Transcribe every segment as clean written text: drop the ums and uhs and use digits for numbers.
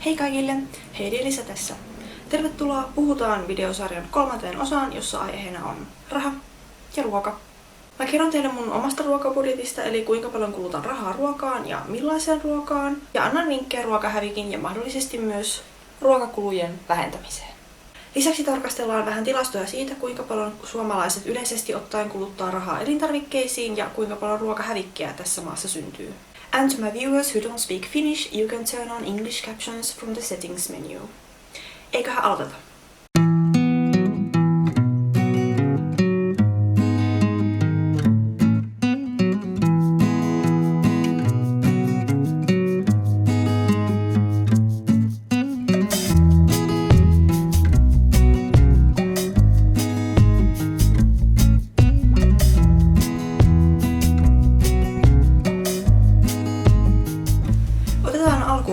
Hei kaikille! Heidi Elisa tässä. Tervetuloa Puhutaan videosarjan 3. osaan, jossa aiheena on raha ja ruoka. Mä kerron teille mun omasta ruokabudjetista, eli kuinka paljon kulutan rahaa ruokaan ja millaiseen ruokaan. Ja annan vinkkejä ruokahävikin ja mahdollisesti myös ruokakulujen vähentämiseen. Lisäksi tarkastellaan vähän tilastoja siitä, kuinka paljon suomalaiset yleisesti ottaen kuluttaa rahaa elintarvikkeisiin ja kuinka paljon ruokahävikkiä tässä maassa syntyy. And to my viewers who don't speak Finnish, you can turn on English captions from the settings menu. Eiköhän aloiteta.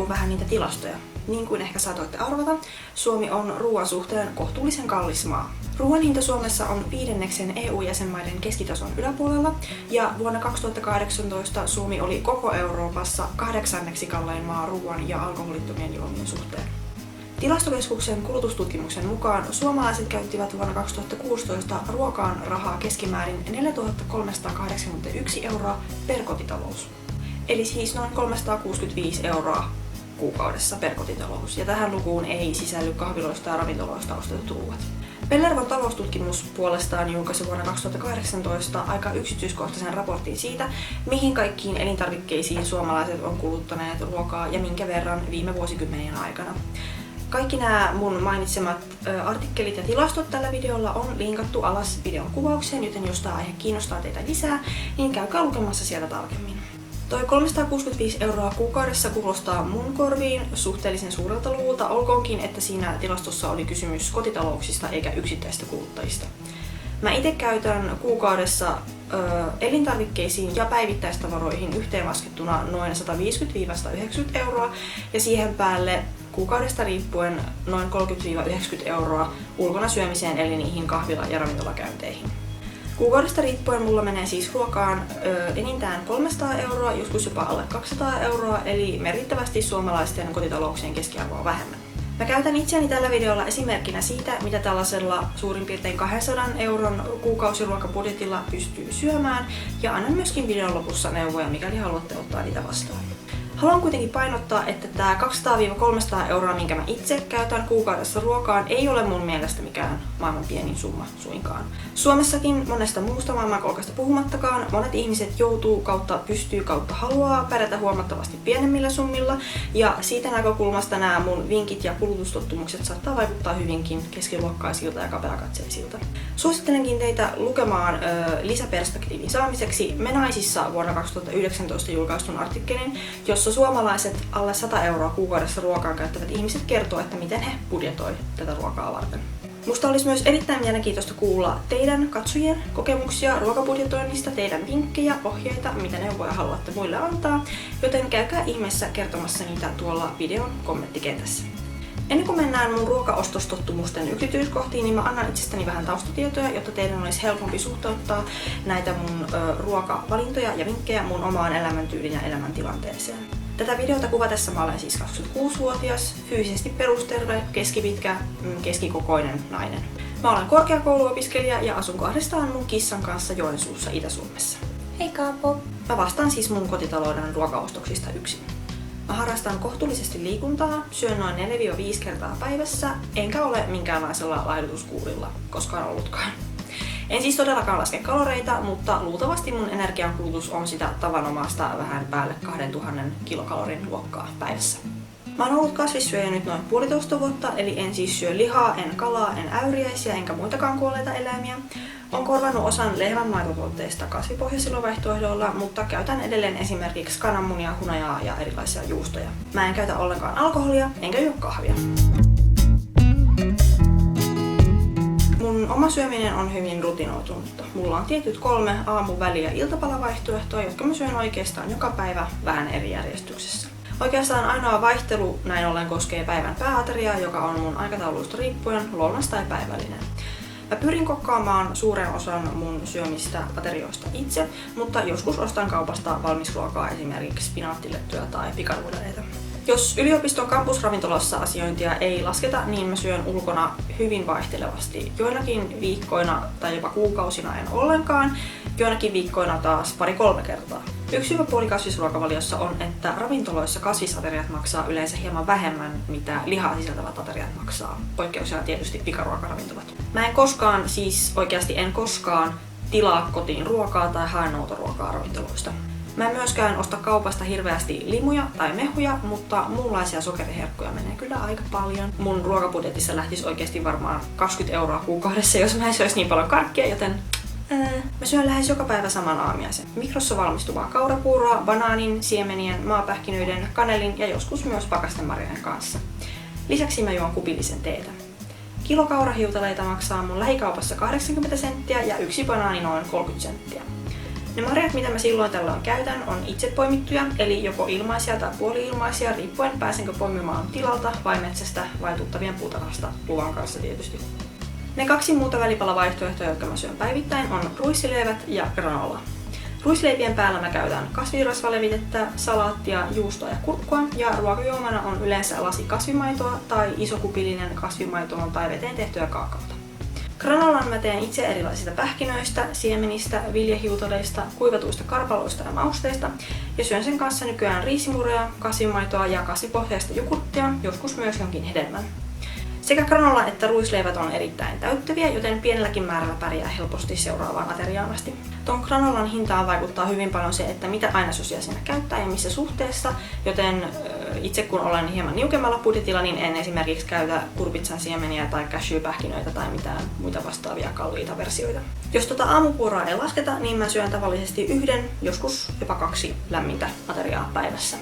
Vähän niitä tilastoja. Niin kuin ehkä saatoitte arvata, Suomi on ruoan suhteen kohtuullisen kallis maa. Ruoan hinta Suomessa on 5. EU-jäsenmaiden keskitason yläpuolella ja vuonna 2018 Suomi oli koko Euroopassa 8. kallein maa ruoan ja alkoholittomien juomien suhteen. Tilastokeskuksen kulutustutkimuksen mukaan suomalaiset käyttivät vuonna 2016 ruokaan rahaa keskimäärin 4 381 € per kotitalous. Eli siis noin 365 € kuukaudessa per kotitalous, ja tähän lukuun ei sisälly kahviloista ja ravintoloista ostetut ruuat. Pellervon taloustutkimus puolestaan julkaisi vuonna 2018 aika yksityiskohtaisen raportin siitä, mihin kaikkiin elintarvikkeisiin suomalaiset on kuluttaneet ruokaa ja minkä verran viime vuosikymmenien aikana. Kaikki nämä mun mainitsemat artikkelit ja tilastot tällä videolla on linkattu alas videon kuvaukseen, joten jos tämä aihe kiinnostaa teitä lisää, niin käykää lukemassa sieltä tarkemmin. Toi 365 € kuukaudessa kuulostaa mun korviin suhteellisen suurelta luvulta, olkoonkin, että siinä tilastossa oli kysymys kotitalouksista eikä yksittäistä kuluttajista. Mä itse käytän kuukaudessa elintarvikkeisiin ja päivittäistavaroihin yhteenlaskettuna noin 150–190 € ja siihen päälle kuukaudesta riippuen noin 30–90 € ulkona syömiseen, eli niihin kahvila- ja ravintolakäynteihin. Kuukaudesta riippuen mulla menee siis ruokaan enintään 300 €, joskus jopa alle 200 €, eli merkittävästi suomalaisten kotitalouksien keskiarvoa vähemmän. Mä käytän itseäni tällä videolla esimerkkinä siitä, mitä tällaisella suurin piirtein 200 € kuukausiruokabudjetilla pystyy syömään, ja annan myöskin videon lopussa neuvoja, mikäli haluatte ottaa niitä vastaan. Haluan kuitenkin painottaa, että tämä 200–300 €, minkä mä itse käytän kuukaudessa ruokaan, ei ole mun mielestä mikään maailman pienin summa suinkaan. Suomessakin monesta muusta maailmankolkasta puhumattakaan, monet ihmiset joutuu kautta pystyy kautta haluaa pärjätä huomattavasti pienemmillä summilla, ja siitä näkökulmasta nämä mun vinkit ja kulutustottumukset saattaa vaikuttaa hyvinkin keskiluokkaisilta ja kapeakatseisilta. Suosittelenkin teitä lukemaan lisäperspektiivin saamiseksi Me Naisissa vuonna 2019 julkaistun artikkelin, jossa suomalaiset alle 100 € kuukaudessa ruokaan käyttävät ihmiset kertoo, että miten he budjetoi tätä ruokaa varten. Musta olisi myös erittäin mielenkiintoista kuulla teidän katsojien kokemuksia ruokabudjetoinnista, teidän vinkkejä, ohjeita, mitä neuvoja haluatte muille antaa, joten käykää ihmeessä kertomassa niitä tuolla videon kommenttikentässä. Ennen kuin mennään mun ruokaostostottumusten yksityiskohtiin, niin mä annan itsestäni vähän taustatietoja, jotta teidän olisi helpompi suhteuttaa näitä mun ruokavalintoja ja vinkkejä mun omaan elämäntyyliin ja elämäntilanteeseen. Tätä videota kuvatessa mä olen siis 26-vuotias, fyysisesti perusterve, keskipitkä, keskikokoinen nainen. Mä olen korkeakouluopiskelija ja asun kahdestaan mun kissan kanssa Joensuussa, Itä-Suomessa. Hei Kaapo! Mä vastaan siis mun kotitalouden ruokaostoksista yksin. Mä harrastan kohtuullisesti liikuntaa, syön noin 4–5 kertaa päivässä, enkä ole minkäänlaisella laihdutuskuurilla koskaan ollutkaan. En siis todellakaan laske kaloreita, mutta luultavasti mun energiankulutus on sitä tavanomaista vähän päälle 2000 kilokalorin luokkaa päivässä. Mä oon ollut kasvissyöjä nyt noin 1,5 vuotta, eli en siis syö lihaa, en kalaa, en äyriäisiä enkä muitakaan kuolleita eläimiä. Olen korvannut osan lehmän maitotuotteista kasvipohjaisilla vaihtoehdoilla, mutta käytän edelleen esimerkiksi kananmunia, hunajaa ja erilaisia juustoja. Mä en käytä ollenkaan alkoholia, enkä juo kahvia. Mun oma syöminen on hyvin rutinoitunutta. Mulla on tietyt 3 aamu-, väli- ja iltapalavaihtoehtoa, jotka mä syön oikeastaan joka päivä vähän eri järjestyksessä. Oikeastaan ainoa vaihtelu näin ollen koskee päivän pääateriaa, joka on mun aikatauluista riippuen lounas tai päivällinen. Mä pyrin kokkaamaan suuren osan mun syömistä aterioista itse, mutta joskus ostan kaupasta valmisruokaa, esimerkiksi spinaattilettuja tai pikanuudeleita. Jos yliopiston kampusravintolassa asiointia ei lasketa, niin mä syön ulkona hyvin vaihtelevasti. Joinakin viikkoina tai jopa kuukausina en ollenkaan, joinakin viikkoina taas 2-3 kertaa. Yksi hyvä puoli kasvisruokavaliossa on, että ravintoloissa kasvisateriat maksaa yleensä hieman vähemmän, mitä lihaa sisältävät ateriat maksaa. Poikkeuksena tietysti pikaruokaravintolat. Mä en koskaan, siis oikeasti en koskaan, tilaa kotiin ruokaa tai hae noutoruokaa ravintoloista. Mä en myöskään osta kaupasta hirveästi limuja tai mehuja, mutta muunlaisia sokeriherkkuja menee kyllä aika paljon. Mun ruokabudjetissa lähtisi oikeasti varmaan 20 € kuukaudessa, jos mä en söisi niin paljon karkkia, joten mä syön lähes joka päivä saman aamiaisen. Mikrossa valmistuvaa kaurapuuroa, banaanin, siemenien, maapähkinöiden, kanelin ja joskus myös pakastemarjojen kanssa. Lisäksi mä juon kupillisen teetä. Kilo kaurahiutaleita maksaa mun lähikaupassa 80 senttiä ja yksi banaani noin 30 senttiä. Ne marjat, mitä mä silloin tällöin käytän, on itse poimittuja, eli joko ilmaisia tai puoli-ilmaisia, riippuen pääsenkö poimimaan tilalta vai metsästä vai tuttavien puutarhasta, luvan kanssa tietysti. Ne 2 muuta välipalavaihtoehtoja, jotka mä syön päivittäin, on ruisleivät ja granola. Ruisleipien päällä mä käytän kasvirasvalevitettä, salaattia, juustoa ja kurkkua, ja ruokajuomana on yleensä lasi kasvimaitoa tai isokupillinen kasvimaitoon tai veteen tehtyä kaakaota. Granolan mä teen itse erilaisista pähkinöistä, siemenistä, viljahiutaleista, kuivatuista karpaloista ja mausteista, ja syön sen kanssa nykyään riisimuroja, kasvimaitoa ja kasvipohjaista jogurttia, joskus myös jonkin hedelmän. Sekä granola että ruisleivät on erittäin täyttäviä, joten pienelläkin määrällä pärjää helposti seuraavaan ateriaan asti. Ton granolan hintaan vaikuttaa hyvin paljon se, että mitä ainesosia siinä käyttää ja missä suhteessa, joten itse kun olen hieman niukemmalla budjetilla, niin en esimerkiksi käytä kurpitsan siemeniä tai cashewpähkinöitä tai mitään muita vastaavia kalliita versioita. Jos tota aamupuuroa ei lasketa, niin mä syön tavallisesti 1, joskus jopa 2 lämmintä ateriaa päivässä.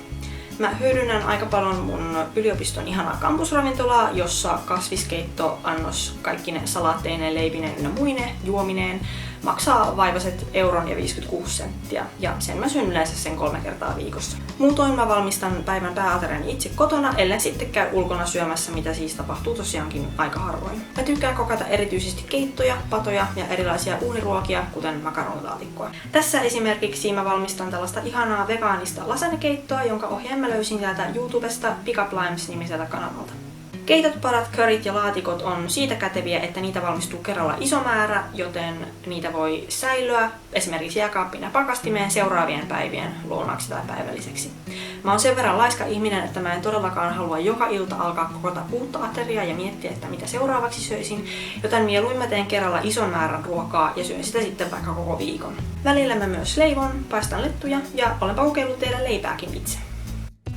Mä hyödynnän aika paljon mun yliopiston ihanaa kampusravintolaa, jossa kasviskeittoannos kaikkine salaatteineen, leipineen ynnä muine juomineen maksaa vaivaset 1,56 €, ja sen mä syön yleensä sen 3 kertaa viikossa. Muutoin mä valmistan päivän pääateriani itse kotona, ellen sitten käy ulkona syömässä, mitä siis tapahtuu tosiaankin aika harvoin. Mä tykkään kokata erityisesti keittoja, patoja ja erilaisia uuniruokia, kuten makaronilaatikkoa. Tässä esimerkiksi mä valmistan tällaista ihanaa vegaanista lasagne-keittoa, jonka ohjeen mä löysin täältä YouTubesta Pick Up Limes-nimiseltä kanavalta. Keitot, padat, curryt ja laatikot on siitä käteviä, että niitä valmistuu kerralla iso määrä, joten niitä voi säilyä esimerkiksi jääkaappiin ja pakastimeen seuraavien päivien lounaksi tai päivälliseksi. Mä oon sen verran laiska ihminen, että mä en todellakaan halua joka ilta alkaa kokota uutta ateriaa ja miettiä, että mitä seuraavaksi söisin, joten mieluummin mä teen kerralla ison määrän ruokaa ja syön sitä sitten vaikka koko viikon. Välillä mä myös leivon, paistan lettuja ja olenpa kokeillut tehdä leipääkin itse.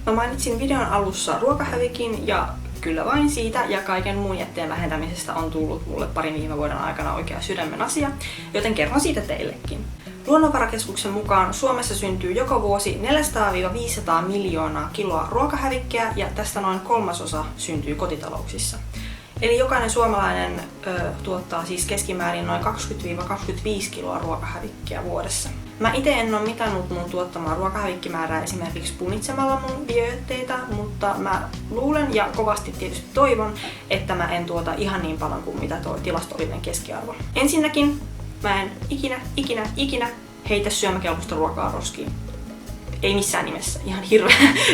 Mä mainitsin videon alussa ruokahävikin ja kyllä vain siitä ja kaiken muun jätteen vähentämisestä on tullut mulle parin viime vuoden aikana oikea sydämen asia, joten kerron siitä teillekin. Luonnonvarakeskuksen mukaan Suomessa syntyy joka vuosi 400–500 miljoonaa kiloa ruokahävikkiä ja tästä noin 1/3 syntyy kotitalouksissa. Eli jokainen suomalainen tuottaa siis keskimäärin noin 20–25 kiloa ruokahävikkiä vuodessa. Mä ite en ole mitannut mun tuottamaa ruokahävikkimäärää esimerkiksi punnitsemalla mun biojätteitä, mutta mä luulen ja kovasti tietysti toivon, että mä en tuota ihan niin paljon kuin mitä tuo tilastollinen keskiarvo. Ensinnäkin mä en ikinä heitä syömäkelpoista ruokaa roskiin. Ei missään nimessä.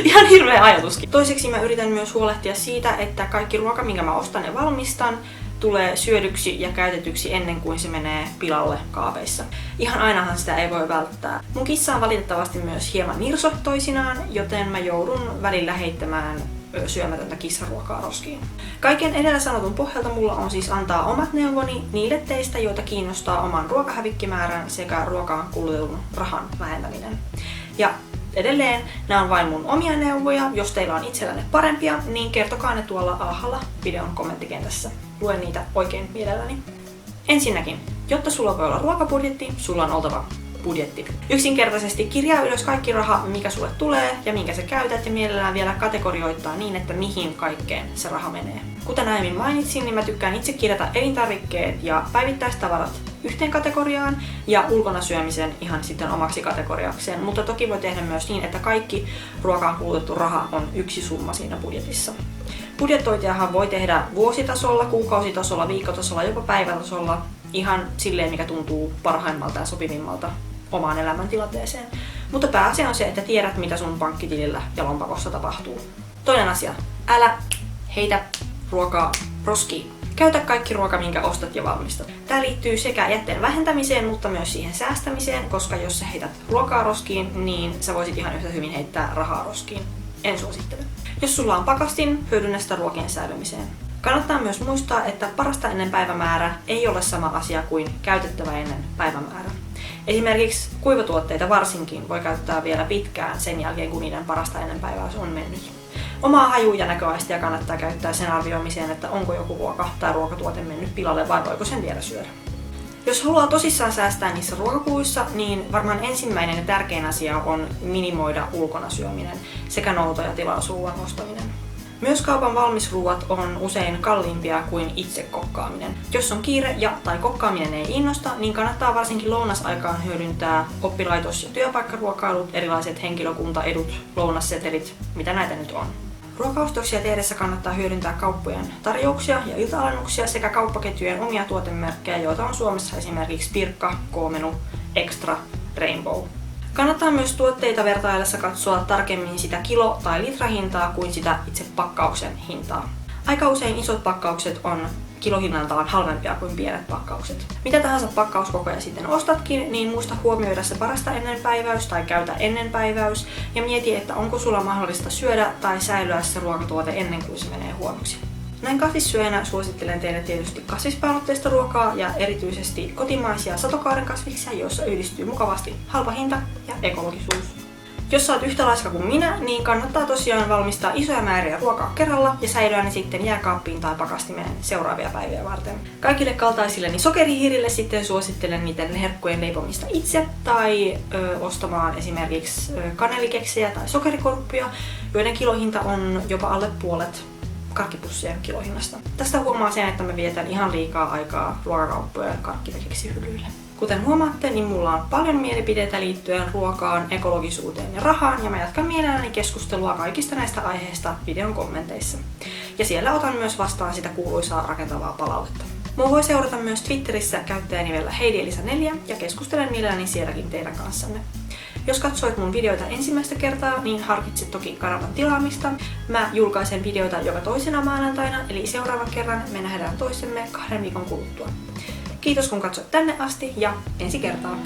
Ihan hirveä ajatuskin. Toiseksi mä yritän myös huolehtia siitä, että kaikki ruoka, minkä mä ostan ja valmistan, tulee syödyksi ja käytetyksi ennen kuin se menee pilalle kaapeissa. Ihan ainahan sitä ei voi välttää. Mun kissa on valitettavasti myös hieman nirso toisinaan, joten mä joudun välillä heittämään syömätöntä kissaruokaa roskiin. Kaiken edellä sanotun pohjalta mulla on siis antaa omat neuvoni niille teistä, joita kiinnostaa oman ruokahävikkimäärän sekä ruokaan kulutetun rahan vähentäminen. Ja edelleen, nämä on vain mun omia neuvoja. Jos teillä on itsellänne parempia, niin kertokaa ne tuolla alhaalla videon kommenttikentässä. Luen niitä oikein mielelläni. Ensinnäkin, jotta sulla voi olla ruokabudjetti, sulla on oltava budjetti. Yksinkertaisesti kirjaa ylös kaikki raha, mikä sulle tulee ja minkä sä käytät, ja mielellään vielä kategorioittaa niin, että mihin kaikkeen se raha menee. Kuten aiemmin mainitsin, niin mä tykkään itse kirjata elintarvikkeet ja päivittäistavarat yhteen kategoriaan ja ulkona syömisen ihan sitten omaksi kategoriakseen, mutta toki voi tehdä myös niin, että kaikki ruokaan kulutettu raha on yksi summa siinä budjetissa. Budjetointiahan voi tehdä vuositasolla, kuukausitasolla, viikkotasolla, jopa päivätasolla, ihan silleen, mikä tuntuu parhaimmalta ja sopivimmalta omaan elämäntilanteeseen. Mutta pääasia on se, että tiedät, mitä sun pankkitilillä ja lompakossa tapahtuu. Toinen asia. Älä heitä ruokaa roskiin. Käytä kaikki ruoka, minkä ostat ja valmistat. Tämä liittyy sekä jätteen vähentämiseen, mutta myös siihen säästämiseen, koska jos sä heität ruokaa roskiin, niin sä voisit ihan yhtä hyvin heittää rahaa roskiin. En suosittele. Jos sulla on pakastin, hyödynnä sitä ruokien säilymiseen. Kannattaa myös muistaa, että parasta ennen päivämäärä ei ole sama asia kuin käytettävä ennen päivämäärä. Esimerkiksi kuivatuotteita varsinkin voi käyttää vielä pitkään sen jälkeen, kun niiden parasta ennen päivää on mennyt. Omaa haju- ja näköaistia kannattaa käyttää sen arvioimiseen, että onko joku ruoka tai ruokatuote mennyt pilalle vai voiko sen vielä syödä. Jos haluaa tosissaan säästää niissä ruokakuluissa, niin varmaan ensimmäinen ja tärkein asia on minimoida ulkona syöminen sekä nouto- ja tilausruuan ostaminen. Myös kaupan valmisruuat on usein kalliimpia kuin itse kokkaaminen. Jos on kiire tai kokkaaminen ei innosta, niin kannattaa varsinkin lounasaikaan hyödyntää oppilaitos- ja työpaikkaruokailut, erilaiset henkilökuntaedut, lounassetelit, mitä näitä nyt on. Ruokaostoksia tehdessä kannattaa hyödyntää kauppojen tarjouksia ja ilta-alennuksia sekä kauppaketjujen omia tuotemerkkejä, joita on Suomessa esimerkiksi Pirkka, K-menu, Extra, Rainbow. Kannattaa myös tuotteita vertaillessa katsoa tarkemmin sitä kilo- tai litrahintaa kuin sitä itse pakkauksen hintaa. Aika usein isot pakkaukset on kilohinnaltaan halvempia kuin pienet pakkaukset. Mitä tahansa pakkauskokoja sitten ostatkin, niin muista huomioida se parasta ennen päiväys tai käytä ennen päiväys ja mieti, että onko sulla mahdollista syödä tai säilyä se ruokatuote ennen kuin se menee huonoksi. Näin kasvissyöjänä suosittelen teille tietysti kasvispainotteista ruokaa ja erityisesti kotimaisia satokauden kasviksia, joissa yhdistyy mukavasti halpa hinta ja ekologisuus. Jos sä oot yhtä laiska kuin minä, niin kannattaa tosiaan valmistaa isoja määriä ruokaa kerralla ja säilyä ne sitten jääkaappiin tai pakastimeen seuraavia päiviä varten. Kaikille kaltaisilleni sokerihiirille sitten suosittelen niiden herkkujen leipomista itse tai ostamaan esimerkiksi kanelikeksejä tai sokerikorppia, joiden kilohinta on jopa alle puolet karkkipussien kilohinnasta. Tästä huomaa sen, että mä vietän ihan liikaa aikaa ruokakauppojen karkkikeksihyllyille. Kuten huomaatte, niin mulla on paljon mielipiteitä liittyen ruokaan, ekologisuuteen ja rahaan, ja mä jatkan mielelläni keskustelua kaikista näistä aiheista videon kommenteissa. Ja siellä otan myös vastaan sitä kuuluisaa rakentavaa palautetta. Mua voi seurata myös Twitterissä käyttäjänimellä HeidiElisa4 ja keskustelen mielelläni sielläkin teidän kanssanne. Jos katsoit mun videoita ensimmäistä kertaa, niin harkitset toki kanavan tilaamista. Mä julkaisen videoita joka toisena maanantaina, eli seuraavan kerran me nähdään toisemme 2 viikon kuluttua. Kiitos kun katsoit tänne asti ja ensi kertaa!